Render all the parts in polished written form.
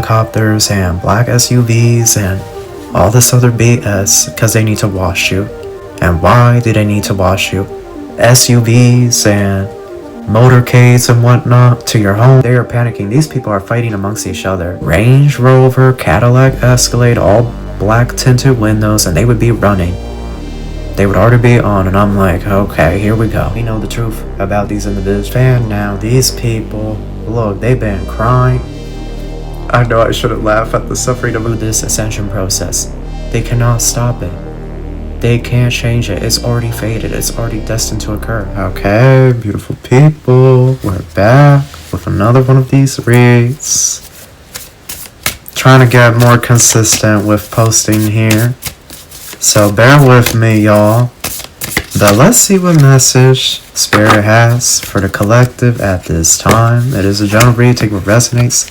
helicopters and black SUVs and all this other BS because they need to wash you. And why do they need to wash you? SUVs and motorcades and whatnot to your home. They are panicking. These people are fighting amongst each other. Range Rover, Cadillac Escalade, all black tinted windows, and they would be running. They would already be on, and I'm like, okay, here we go. We know the truth about these individuals. And now these people, look, they've been crying. I know I shouldn't laugh at the suffering of this ascension process. They cannot stop it. They can't change it. It's already fated. It's already destined to occur. Okay, beautiful people. We're back with another one of these reads. Trying to get more consistent with posting here. So bear with me, y'all. But let's see what message Spirit has for the collective at this time. It is a general read. Take what resonates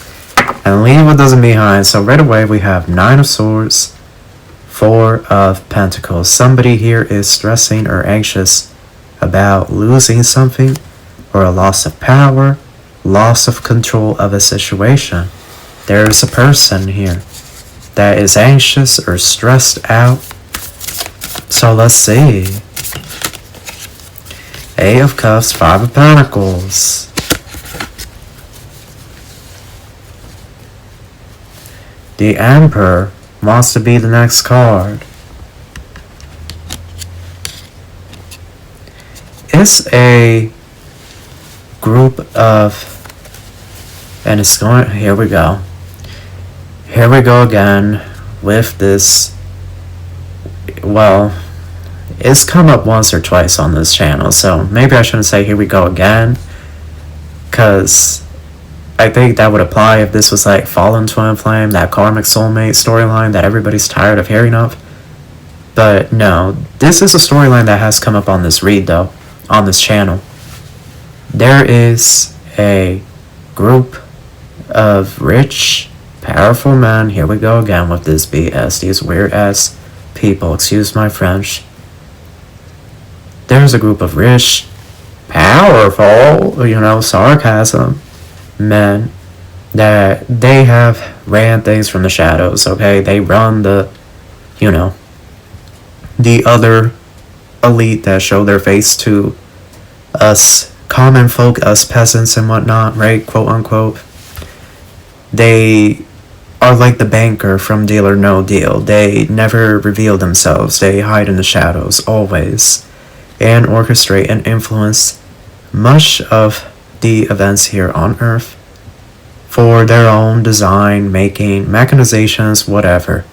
and leave what doesn't behind. So right away we have 9 of Swords, 4 of Pentacles. Somebody here is stressing or anxious about losing something or a loss of power, loss of control of a situation. There is a person here that is anxious or stressed out. So let's see. 8 of Cups, 5 of Pentacles. The Emperor wants to be the next card. It's a group of, and it's going, here we go. Here we go again with this. Well, it's come up once or twice on this channel, so maybe I shouldn't say here we go again, because I think that would apply if this was like Fallen Twin Flame, that karmic soulmate storyline that everybody's tired of hearing of. But no, this is a storyline that has come up on this read though, on this channel. There is a group of rich, powerful men, here we go again with this BS, these weird ass people, excuse my French. There's a group of rich, powerful, sarcasm, men that they have ran things from the shadows, okay? They run the other elite that show their face to us common folk, us peasants and whatnot, right? Quote unquote. They are like the banker from Deal or No Deal. They never reveal themselves. They hide in the shadows, always, and orchestrate and influence much of the events here on Earth for their own design, making, mechanizations, whatever.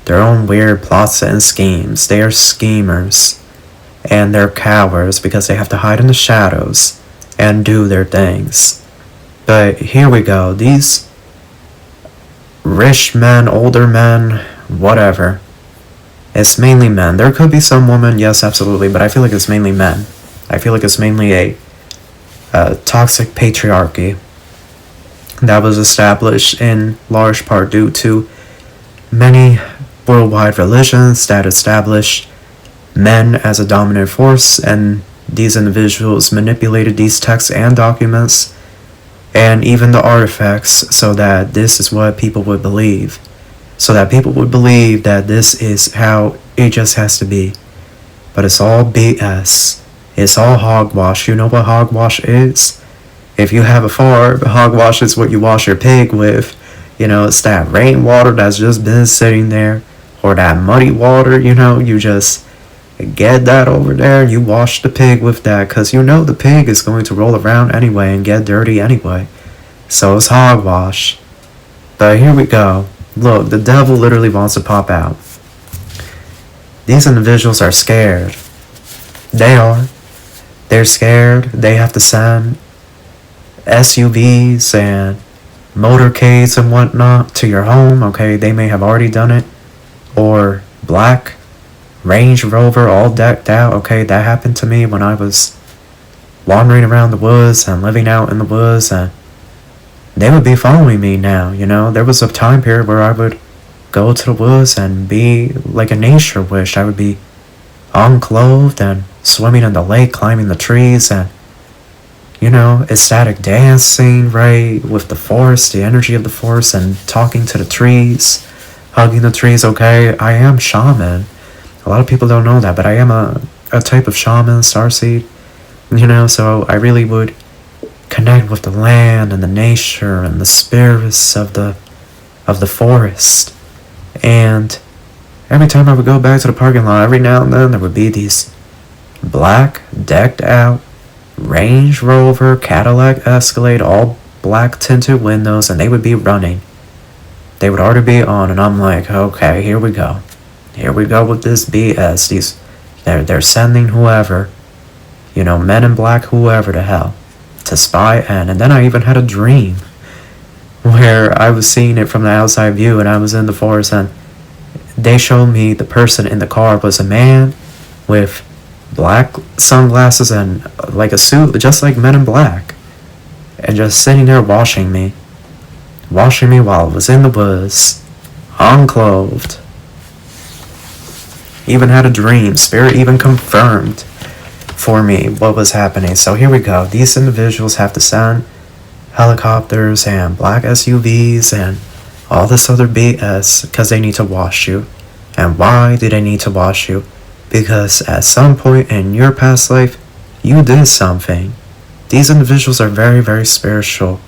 Their own weird plots and schemes. They are schemers. And they're cowards because they have to hide in the shadows and do their things. But here we go. These rich men, older men, whatever. It's mainly men. There could be some women, yes, absolutely, but I feel like it's mainly men. I feel like it's mainly a toxic patriarchy that was established in large part due to many worldwide religions that established men as a dominant force, and these individuals manipulated these texts and documents and even the artifacts so that this is what people would believe. So that people would believe that this is how it just has to be. But it's all BS. It's all hogwash. You know what hogwash is? If you have a farm, hogwash is what you wash your pig with. It's that rainwater that's just been sitting there. Or that muddy water, you just get that over there. You wash the pig with that because the pig is going to roll around anyway and get dirty anyway. So it's hogwash. But here we go. Look, the devil literally wants to pop out. These individuals are scared. They are. They're scared. They have to send SUVs and motorcades and whatnot to your home. Okay, they may have already done it. Or black Range Rover all decked out. Okay, that happened to me when I was wandering around the woods and living out in the woods, and they would be following me now. There was a time period where I would go to the woods and be like a nature wish. I would be unclothed and swimming in the lake, climbing the trees, and ecstatic dancing, right? With the forest, the energy of the forest, and talking to the trees, hugging the trees, okay? I am shaman. A lot of people don't know that, but I am a type of shaman, starseed. So I really would connect with the land and the nature and the spirits of the forest. And every time I would go back to the parking lot, every now and then there would be these black, decked out Range Rover, Cadillac Escalade, all black tinted windows, and they would be running. They would already be on, and I'm like, okay, here we go. Here we go with this BS. They're sending whoever, men in black, whoever to hell, to spy in. And then I even had a dream where I was seeing it from the outside view, and I was in the forest, and they showed me the person in the car was a man with black sunglasses and like a suit, just like Men in Black, and just sitting there washing me while I was in the woods, unclothed. Even had a dream. Spirit even confirmed for me what was happening. So here we go. These individuals have to send helicopters and black SUVs and all this other BS because they need to wash you. And why do they need to wash you? Because at some point in your past life, you did something. These individuals are very, very spiritual.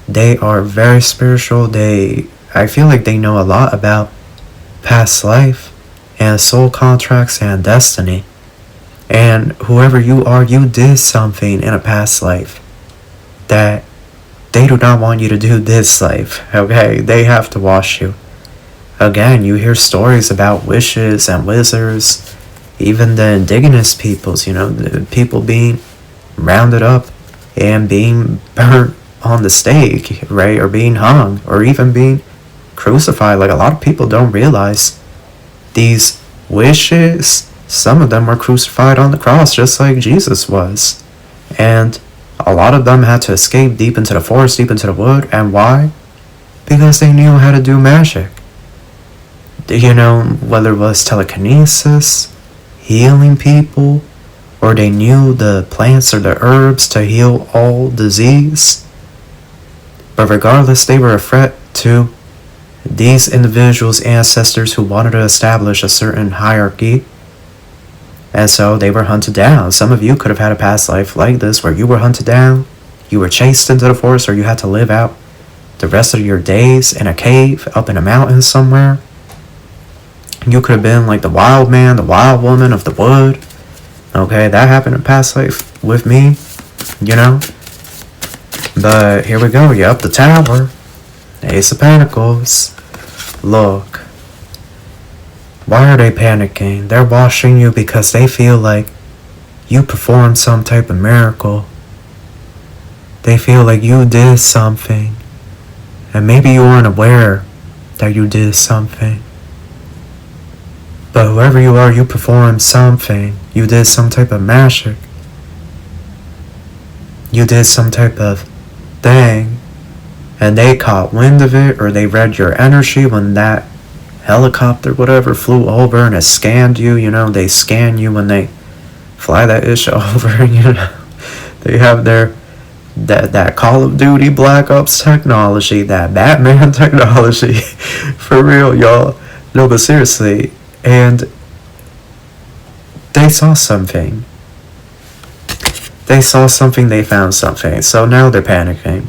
They are very spiritual. I feel like they know a lot about past life and soul contracts and destiny. And whoever you are, you did something in a past life that they do not want you to do this life, okay? They have to wash you. Again, you hear stories about witches and wizards, even the indigenous peoples, the people being rounded up and being burnt on the stake, right? Or being hung, or even being crucified. Like, a lot of people don't realize these witches, some of them were crucified on the cross just like Jesus was. And a lot of them had to escape deep into the forest, deep into the wood. And why? Because they knew how to do magic. Whether it was telekinesis, healing people, or they knew the plants or the herbs to heal all disease. But regardless, they were a threat to these individuals' ancestors who wanted to establish a certain hierarchy. And so they were hunted down. Some of you could have had a past life like this where you were hunted down, you were chased into the forest, or you had to live out the rest of your days in a cave up in a mountain somewhere. You could have been like the wild man, the wild woman of the wood. Okay, that happened in past life with me, But here we go, you're up the tower. Ace of Pentacles. Look. Why are they panicking? They're washing you because they feel like you performed some type of miracle. They feel like you did something. And maybe you weren't aware that you did something. But whoever you are, you performed something. You did some type of magic. You did some type of thing. And they caught wind of it, or they read your energy when that helicopter, whatever, flew over and it scanned you. They scan you when they fly that ish over. They have that Call of Duty Black Ops technology, that Batman technology. For real, y'all. No, but seriously. And they saw something. They found something. So now they're panicking.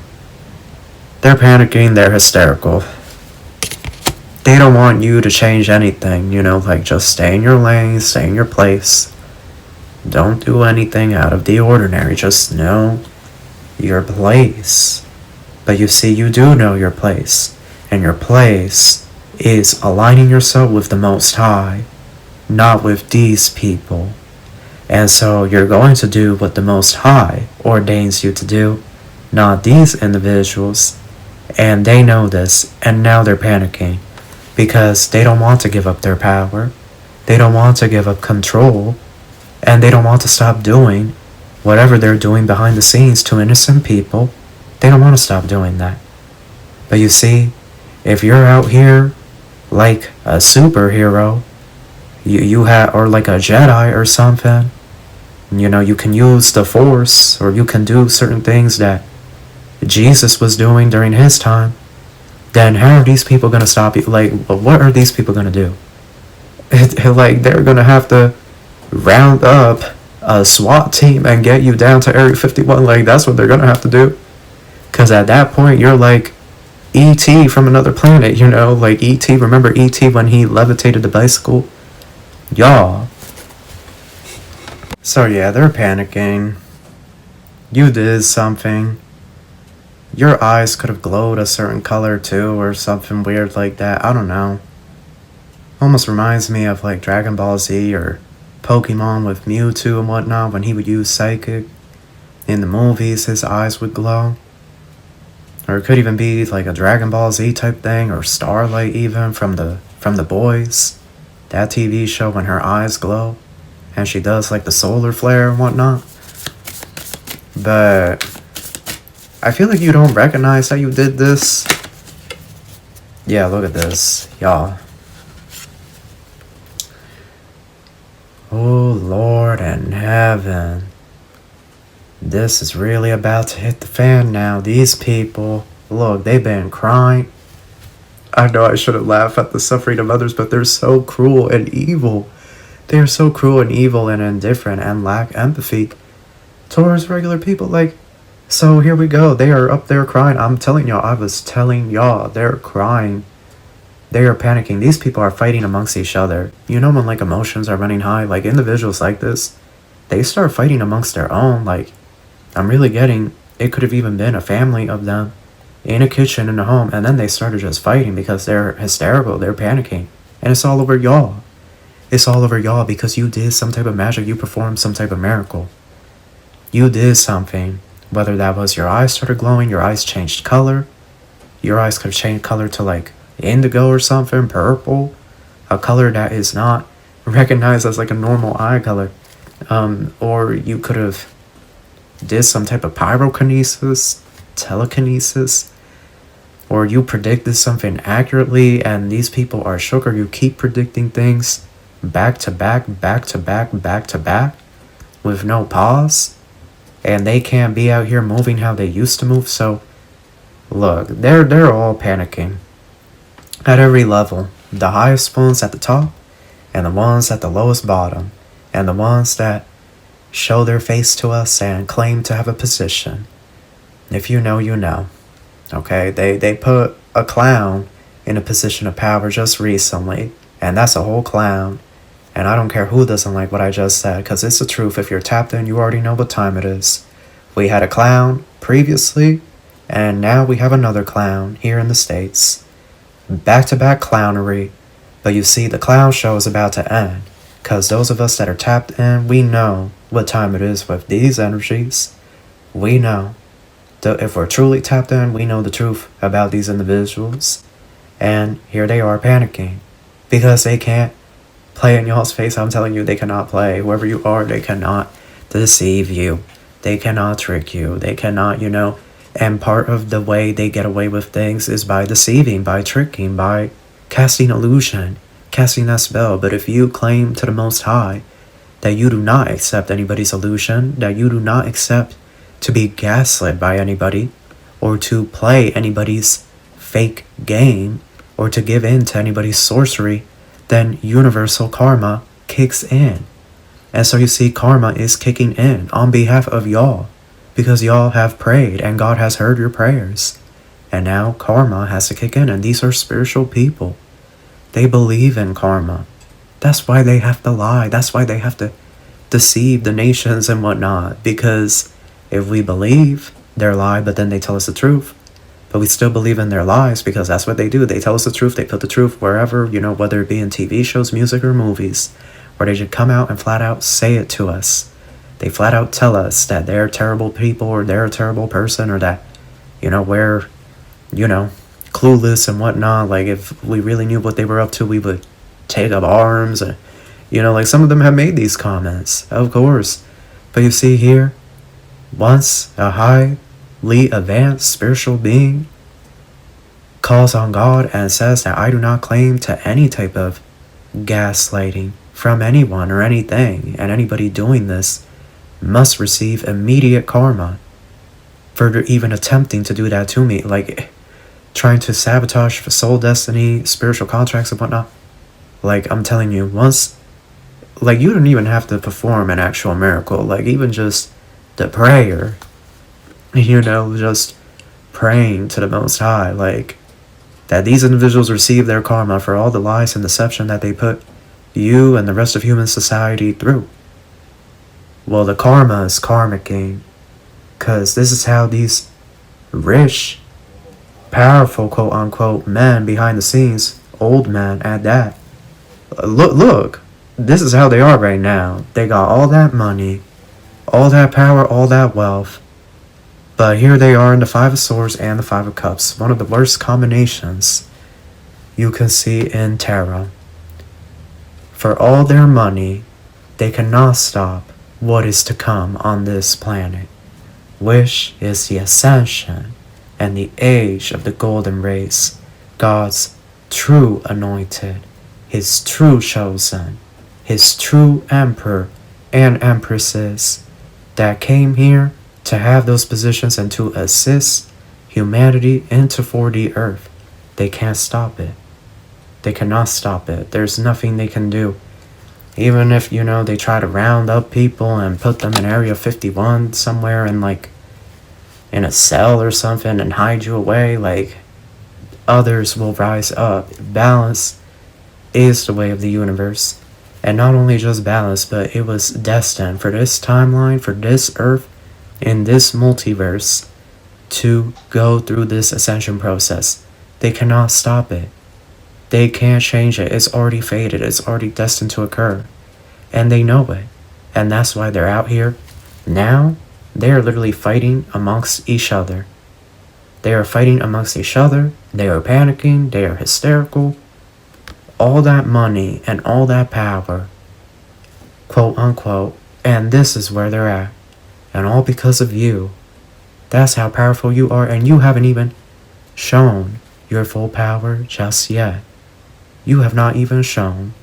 They're hysterical. They don't want you to change anything, just stay in your lane, stay in your place. Don't do anything out of the ordinary, just know your place. But you see, you do know your place. And your place is aligning yourself with the Most High, not with these people. And so you're going to do what the Most High ordains you to do, not these individuals. And they know this, and now they're panicking because they don't want to give up their power. They don't want to give up control, and they don't want to stop doing whatever they're doing behind the scenes to innocent people. They don't want to stop doing that. But you see, if you're out here like a superhero, you have, or like a Jedi or something, You know, you can use the force, or you can do certain things that Jesus was doing during his time. Then how are these people going to stop you? Like, what are these people going to do? Like, they're going to have to round up a SWAT team and get you down to Area 51. Like, that's what they're going to have to do. Because at that point, you're like E.T. from another planet, you know? Like, E.T., remember E.T. when he levitated the bicycle? Y'all. So yeah, they're panicking. You did something. Your eyes could have glowed a certain color too, or something weird like that. I don't know. Almost reminds me of like Dragon Ball Z or Pokemon with Mewtwo and whatnot. When he would use Psychic in the movies, his eyes would glow. Or it could even be like a Dragon Ball Z type thing, or Starlight even from the Boys, that TV show, when her eyes glow and she does like the solar flare and whatnot. But I feel like you don't recognize that you did this. Yeah, look at this, y'all. Oh Lord in heaven. This is really about to hit the fan now. These people, look, they've been crying. I know I shouldn't laugh at the suffering of others, but they're so cruel and evil. They are so cruel and evil and indifferent and lack empathy towards regular people. Like, so here we go. They are up there crying. I'm telling y'all, I was telling y'all, they're crying. They are panicking. These people are fighting amongst each other. You know when like emotions are running high, like individuals like this, they start fighting amongst their own. Like, I'm really getting, it could have even been a family of them in a kitchen in a home, and then they started just fighting because they're hysterical, they're panicking. And it's all over y'all. It's all over y'all because you did some type of magic, you performed some type of miracle. You did something, whether that was your eyes started glowing, your eyes changed color, your eyes could have changed color to like indigo or something, purple, a color that is not recognized as like a normal eye color. Or you could have did some type of pyrokinesis, telekinesis, or you predicted something accurately and these people are shook, or you keep predicting things back to back, back to back, back to back with no pause, and they can't be out here moving how they used to move. So look, they're all panicking at every level, the highest ones at the top and the ones at the lowest bottom, and the ones that show their face to us and claim to have a position. If you know, you know. Okay, they put a clown in a position of power just recently, and that's a whole clown. And I don't care who doesn't like what I just said, because it's the truth. If you're tapped in, you already know what time it is. We had a clown previously, and now we have another clown here in the States. Back-to-back clownery. But you see, the clown show is about to end, because those of us that are tapped in, we know what time it is with these energies. We know. If we're truly tapped in, we know the truth about these individuals. And here they are panicking, because they can't play in y'all's face. I'm telling you, they cannot play. Whoever you are, they cannot deceive you. They cannot trick you. They cannot, you know. And part of the way they get away with things is by deceiving, by tricking, by casting illusion, casting that spell. But if you claim to the Most High that you do not accept anybody's illusion, that you do not accept to be gaslit by anybody, or to play anybody's fake game, or to give in to anybody's sorcery, then universal karma kicks in. And so you see, karma is kicking in on behalf of y'all, because y'all have prayed and God has heard your prayers. And now karma has to kick in, and these are spiritual people. They believe in karma. That's why they have to lie. That's why they have to deceive the nations and whatnot, because if we believe their lie, but then they tell us the truth, but we still believe in their lies, because that's what they do. They tell us the truth. They put the truth wherever, you know, whether it be in TV shows, music, or movies, where they should come out and flat out say it to us. They flat out tell us that they're terrible people, or they're a terrible person, or that, you know, we're, you know, clueless and whatnot. Like, if we really knew what they were up to, we would take up arms. And, you know, like, some of them have made these comments, of course. But you see here, once a highly advanced spiritual being calls on God and says that I do not claim to any type of gaslighting from anyone or anything, and anybody doing this must receive immediate karma for even attempting to do that to me. Like, trying to sabotage soul destiny, spiritual contracts, and whatnot. Like, I'm telling you, once, like, you don't even have to perform an actual miracle. Like, even just the prayer, just praying to the Most High, like, that these individuals receive their karma for all the lies and deception that they put you and the rest of human society through. Well, the karma is karmic gain, because this is how these rich, powerful, quote-unquote, men behind the scenes, old men at that, look, this is how they are right now. They got all that money, all that power, all that wealth, but here they are in the Five of Swords and the Five of Cups, one of the worst combinations you can see in tarot. For all their money, they cannot stop what is to come on this planet, which is the ascension and the age of the golden race, God's true anointed, his true chosen, his true emperor and empresses that came here to have those positions and to assist humanity into 4D Earth. They can't stop it. They cannot stop it. There's nothing they can do. Even if, they try to round up people and put them in Area 51 somewhere and, like, in a cell or something and hide you away, like, others will rise up. Balance is the way of the universe. And not only just balance, but it was destined for this timeline, for this Earth, in this multiverse, to go through this ascension process. They cannot stop it. They can't change it. It's already fated. It's already destined to occur. And they know it. And that's why they're out here. Now, they are literally fighting amongst each other. They are fighting amongst each other. They are panicking. They are hysterical. All that money and all that power, quote unquote, and this is where they're at. And all because of you. That's how powerful you are, and you haven't even shown your full power just yet. You have not even shown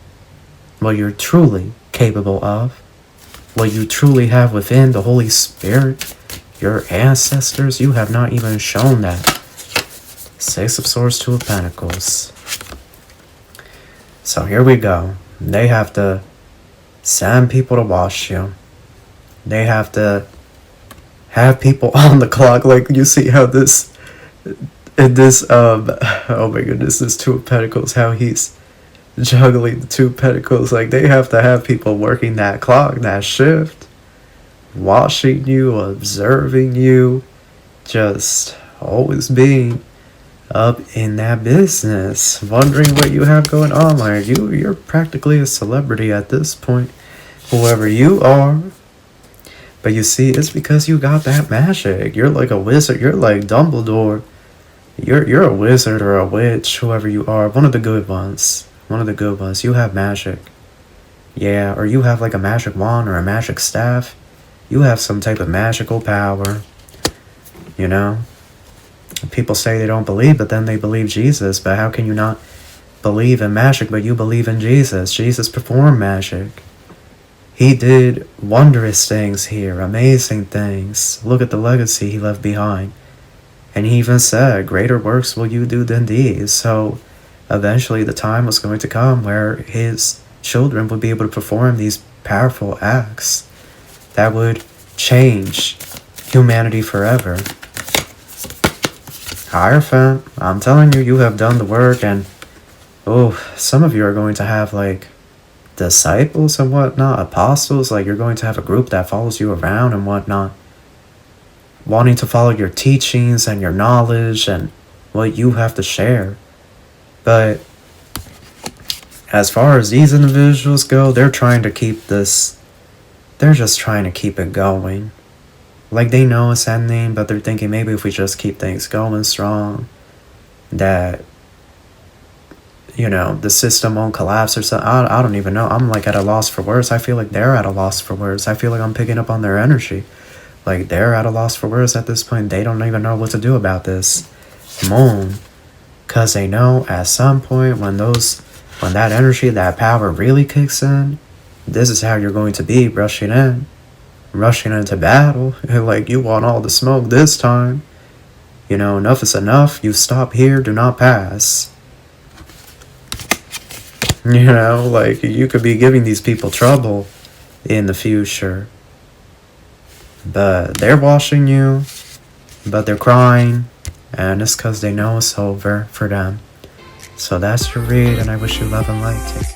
what you're truly capable of, what you truly have within the Holy Spirit, your ancestors. You have not even shown that. Six of Swords, Two of Pentacles. So here we go. They have to send people to watch you. They have to have people on the clock. Like, you see how this oh my goodness, this Two of Pentacles, how he's juggling the Two of Pentacles. Like, they have to have people working that clock, that shift, watching you, observing you, just always being up in that business, wondering what you have going on. Like, you're practically a celebrity at this point, whoever you are. But you see, it's because you got that magic. You're like a wizard. You're like Dumbledore. You're a wizard or a witch, whoever you are. One of the good ones. One of the good ones. You have magic. Yeah, or you have like a magic wand or a magic staff. You have some type of magical power. People say they don't believe, but then they believe Jesus. But how can you not believe in magic, but you believe in Jesus? Jesus performed magic. He did wondrous things here, amazing things. Look at the legacy he left behind. And he even said, greater works will you do than these. So eventually the time was going to come where his children would be able to perform these powerful acts that would change humanity forever. Hierophant, I'm telling you, you have done the work, and some of you are going to have like disciples and whatnot, apostles. Like, you're going to have a group that follows you around and whatnot, wanting to follow your teachings and your knowledge and what you have to share. But as far as these individuals go, they're trying to keep this, they're just trying to keep it going. Like, they know it's ending, but they're thinking maybe if we just keep things going strong, that, the system won't collapse or something. I don't even know. I'm like at a loss for words. I feel like they're at a loss for words. I feel like I'm picking up on their energy. Like, they're at a loss for words at this point. They don't even know what to do about this moon. Because they know at some point when that energy, that power really kicks in, this is how you're going to be rushing in. rushing into battle. Like, you want all the smoke this time. You know, enough is enough. You stop here, do not pass. You know, like, you could be giving these people trouble in the future. But they're watching you, but they're crying, and it's because they know it's over for them. So that's your read, and I wish you love and light.